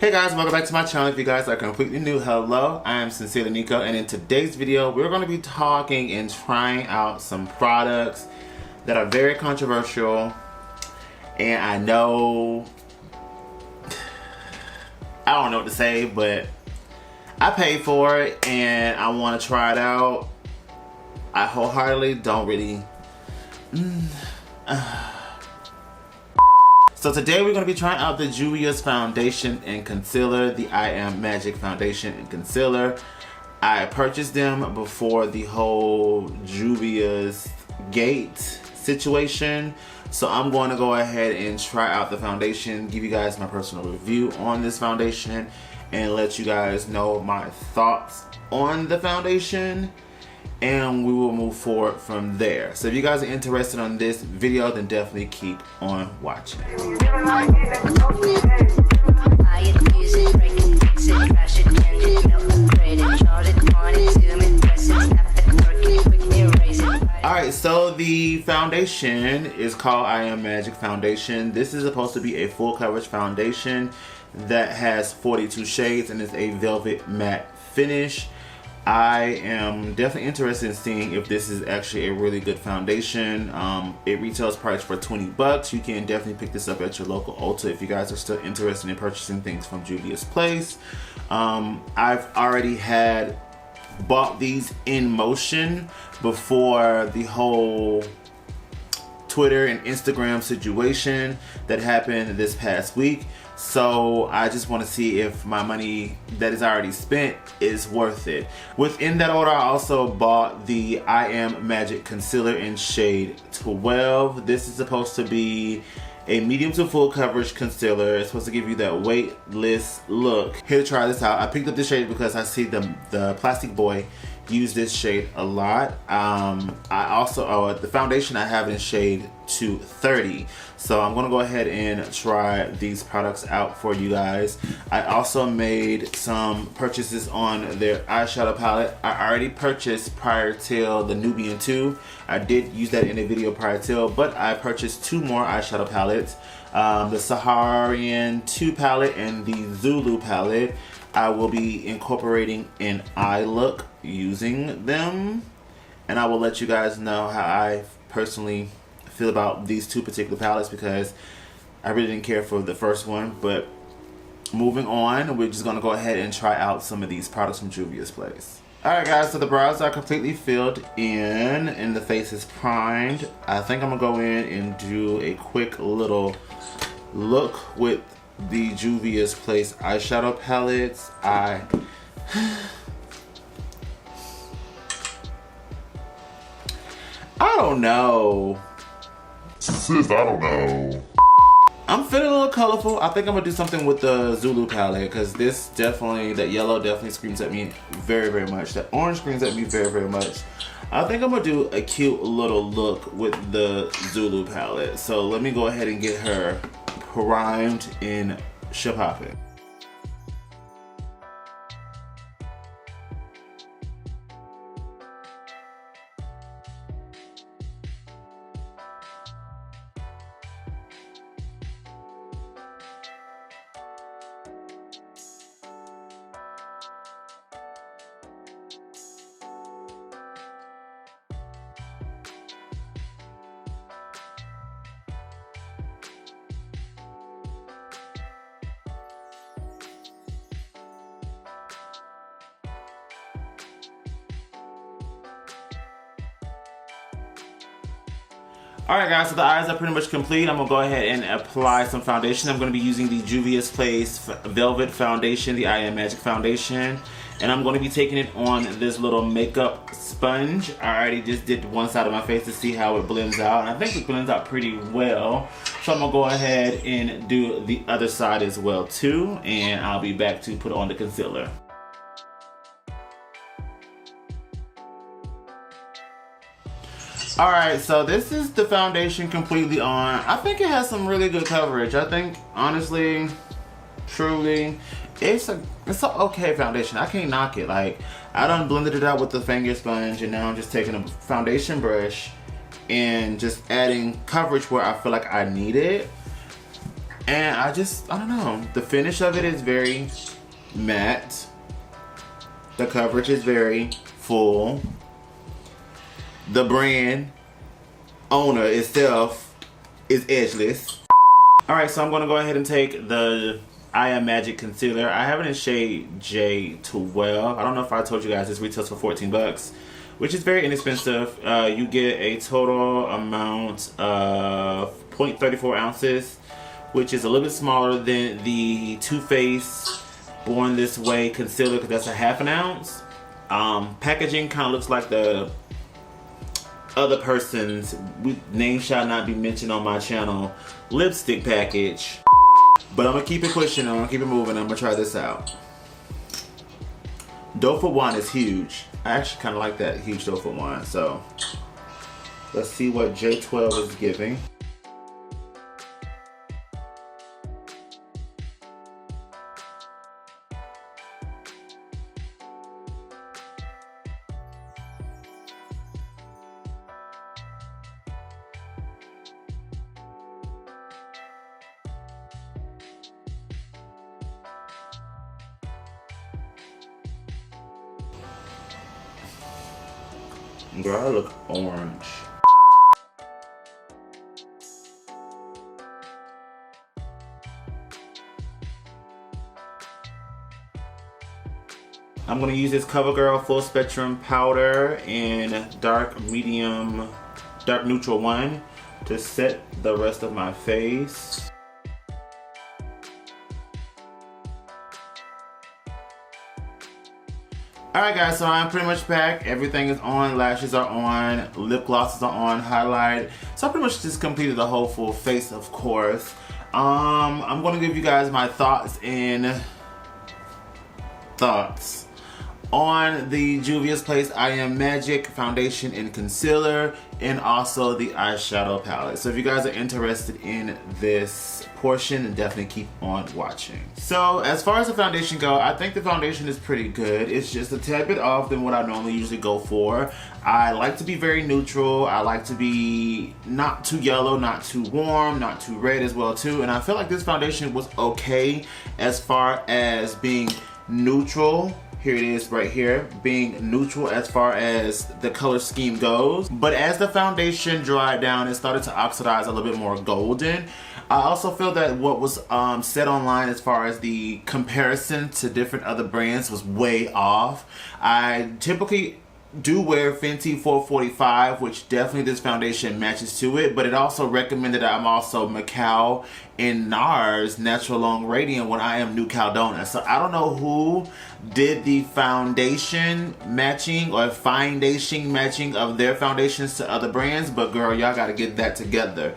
Hey guys, welcome back to my channel. If you guys are completely new, hello, I am sincerely Niko, and in today's video we're going to be talking and trying out some products that are very controversial, and I know I don't know what to say, but I paid for it and I want to try it out. I wholeheartedly don't really So today we're going to be trying out the Juvia's foundation and concealer, the I Am Magic foundation and concealer. I purchased them before the whole Juvia's gate situation. So I'm going to go ahead and try out the foundation, give you guys my personal review on this foundation, and let you guys know my thoughts on the foundation. And we will move forward from there. So if you guys are interested on this video, then definitely keep on watching. Alright, so the foundation is called I Am Magic foundation. This is supposed to be a full coverage foundation that has 42 shades and is a velvet matte finish. I am definitely interested in seeing if this is actually a really good foundation. It retails priced for 20 bucks. You can definitely pick this up at your local Ulta if you guys are still interested in purchasing things from Juvia's Place. I've already had bought these in motion before the whole Twitter and Instagram situation that happened this past week. So I just want to see if my money that is already spent is worth it. Within that order, I also bought the I Am Magic concealer in shade 12. This is supposed to be a medium to full coverage concealer. It's supposed to give you that weightless look. Here to try this out. I picked up this shade because I see the Plastic Boy use this shade a lot. I also, the foundation I have in shade 230. So I'm gonna go ahead and try these products out for you guys. I also made some purchases on their eyeshadow palette. I already purchased prior till the Nubian 2. I did use that in a video prior till, but I purchased two more eyeshadow palettes. The Saharian 2 palette and the Zulu palette. I will be incorporating an eye look using them, and I will let you guys know how I personally feel about these two particular palettes because I really didn't care for the first one. But moving on, we're just gonna go ahead and try out some of these products from Juvia's Place. Alright guys, so the brows are completely filled in and the face is primed. I think I'm gonna go in and do a quick little look with the Juvia's Place eyeshadow palettes. I don't know. Sis, I don't know. I'm feeling a little colorful. I think I'm gonna do something with the Zulu palette because this definitely, that yellow definitely screams at me very, very much. That orange screams at me very, very much. I think I'm gonna do a cute little look with the Zulu palette. So let me go ahead and get her primed in ShopMissA. Alright guys, so the eyes are pretty much complete. I'm going to go ahead and apply some foundation. I'm going to be using the Juvia's Place Velvet Foundation, the I Am Magic Foundation. And I'm going to be taking it on this little makeup sponge. I already just did one side of my face to see how it blends out. And I think it blends out pretty well. So I'm going to go ahead and do the other side as well too. And I'll be back to put on the concealer. Alright, so this is the foundation completely on. I think it has some really good coverage. I think, honestly, truly, it's an okay foundation. I can't knock it. Like, I done blended it out with the finger sponge, and now I'm just taking a foundation brush and just adding coverage where I feel like I need it. And I don't know. The finish of it is very matte. The coverage is very full. The brand owner itself is edgeless. Alright, so I'm going to go ahead and take the I Am Magic Concealer. I have it in shade J12. I don't know if I told you guys this retails for 14 bucks, which is very inexpensive. You get a total amount of 0.34 ounces, which is a little bit smaller than the Too Faced Born This Way concealer, because that's a half an ounce. Packaging kind of looks like the other person's, name shall not be mentioned on my channel, lipstick package. But I'm gonna keep it pushing, I'm gonna keep it moving, I'm gonna try this out. Doe Foot Wine is huge. I actually kind of like that huge Doe Foot Wine. So let's see what J12 is giving. Girl, I look orange. I'm gonna use this Covergirl Full Spectrum Powder in dark neutral 1 to set the rest of my face. Alright guys, so I'm pretty much back. Everything is on, lashes are on, lip glosses are on, highlight. So I pretty much just completed the whole full face, of course. I'm gonna give you guys my thoughts on the Juvia's Place I Am Magic Foundation and Concealer, and also the eyeshadow palette. So if you guys are interested in this portion, then definitely keep on watching. So as far as the foundation go, I think the foundation is pretty good. It's just a tad bit off than what I normally usually go for. I like to be very neutral. I like to be not too yellow, not too warm, not too red as well too. And I feel like this foundation was okay as far as being neutral. Here it is right here, being neutral as far as the color scheme goes. But as the foundation dried down, it started to oxidize a little bit more golden. I also feel that what was said online as far as the comparison to different other brands was way off. I typically do wear Fenty 445, which definitely this foundation matches to it, but it also recommended that I'm also Macau and NARS Natural Long Radiant when I am New Caledonia. So I don't know who did the foundation matching or foundation matching of their foundations to other brands, but girl, y'all gotta get that together.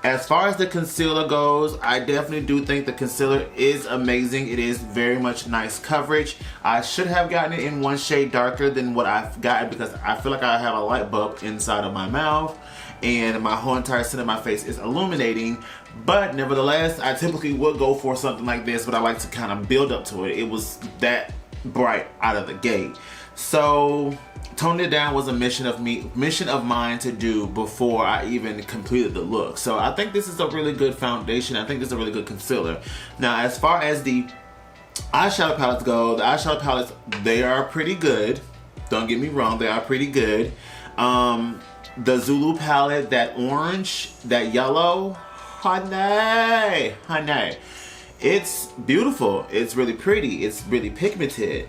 As far as the concealer goes, I definitely do think the concealer is amazing. It is very much nice coverage. I should have gotten it in one shade darker than what I've gotten because I feel like I have a light bulb inside of my mouth and my whole entire center of my face is illuminating. But nevertheless, I typically would go for something like this, but I like to kind of build up to it. It was that bright out of the gate. So toned it down was a mission of mine to do before I even completed the look. So I think this is a really good foundation. I think this is a really good concealer. Now as far as the eyeshadow palettes go, the eyeshadow palettes, they are pretty good. Don't get me wrong, they are pretty good. The Zulu palette, that orange, that yellow, honey, it's beautiful. It's really pretty. It's really pigmented.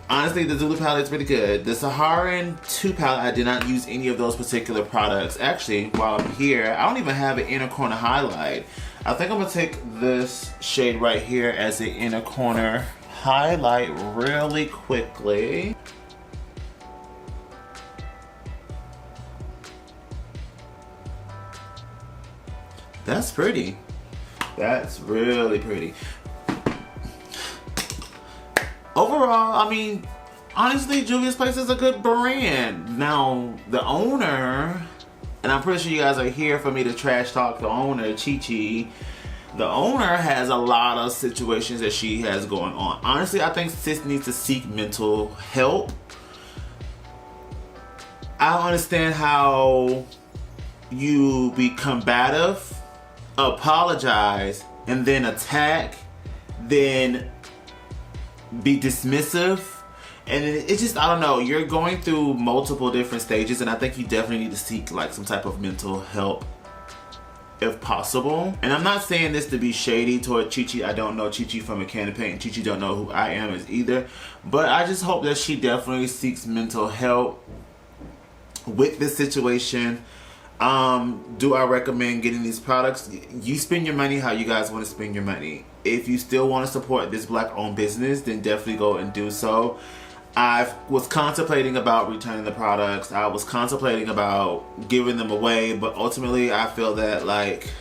Honestly, the Zulu palette is really good. The Saharan 2 palette, I did not use any of those particular products. Actually, while I'm here, I don't even have an inner corner highlight. I think I'm gonna take this shade right here as an inner corner highlight really quickly. That's pretty. That's really pretty. Overall, I mean, honestly, Juvia's Place is a good brand. Now, the owner, and I'm pretty sure you guys are here for me to trash talk the owner, Chi-Chi. The owner has a lot of situations that she has going on. Honestly, I think sis needs to seek mental help. I don't understand how you be combative apologize and then attack, then be dismissive. And it's just, I don't know, you're going through multiple different stages, and I think you definitely need to seek like some type of mental help if possible. And I'm not saying this to be shady toward Chi-Chi. I don't know Chi-Chi from a can of paint, and Chi-Chi don't know who I am as either. But I just hope that she definitely seeks mental help with this situation. Do I recommend getting these products? You spend your money how you guys want to spend your money. If you still want to support this black-owned business, then definitely go and do so. I was contemplating about returning the products. I was contemplating about giving them away, but ultimately I feel that like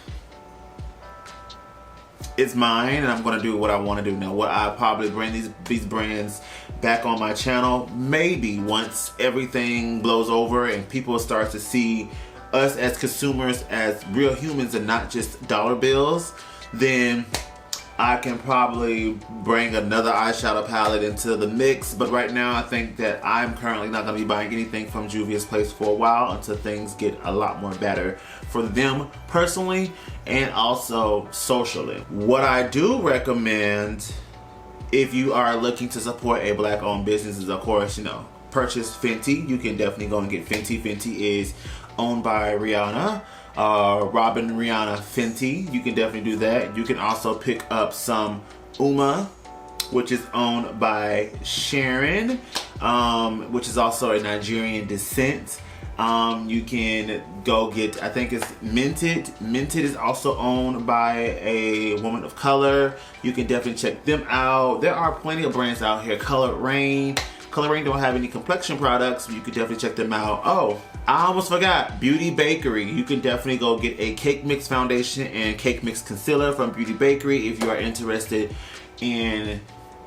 it's mine and I'm going to do what I want to do. Now, will I probably bring these brands back on my channel? Maybe once everything blows over and people start to see us as consumers as real humans and not just dollar bills, then I can probably bring another eyeshadow palette into the mix. But right now I think that I'm currently not going to be buying anything from Juvia's Place for a while until things get a lot more better for them personally and also socially. What I do recommend if you are looking to support a black owned business is, of course, you know, purchase Fenty. You can definitely go and get Fenty. Fenty is owned by Rihanna. Robin Rihanna Fenty. You can definitely do that. You can also pick up some Uma, which is owned by Sharon, which is also a Nigerian descent. You can go get, I think it's Minted. Minted is also owned by a woman of color. You can definitely check them out. There are plenty of brands out here. Colored Rain. Colored Rain don't have any complexion products, but you can definitely check them out. Oh, I almost forgot. Beauty Bakery. You can definitely go get a Cake Mix foundation and Cake Mix concealer from Beauty Bakery if you are interested in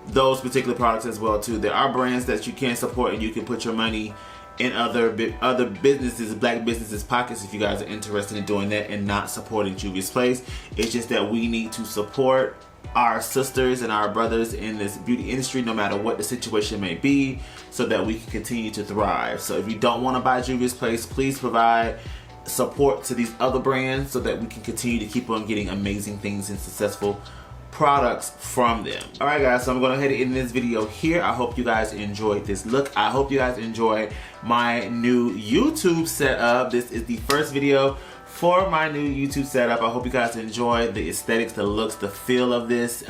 those particular products as well too. There are brands that you can support and you can put your money in other businesses, black businesses' pockets if you guys are interested in doing that and not supporting Juvia's Place. It's just that we need to support our sisters and our brothers in this beauty industry no matter what the situation may be so that we can continue to thrive. So if you don't want to buy Juvia's Place, please provide support to these other brands so that we can continue to keep on getting amazing things and successful products from them. Alright guys, so I'm going to head in this video here. I hope you guys enjoyed this look. I hope you guys enjoy my new YouTube setup. This is the first video for my new YouTube setup. I hope you guys enjoy the aesthetics, the looks, the feel of this.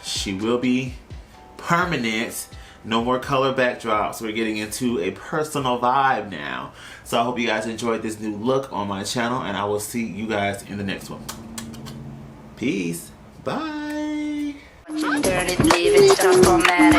She will be permanent. No more color backdrops. We're getting into a personal vibe now. So I hope you guys enjoyed this new look on my channel, and I will see you guys in the next one. Peace. Bye. Dirty, leave it, stop formatting.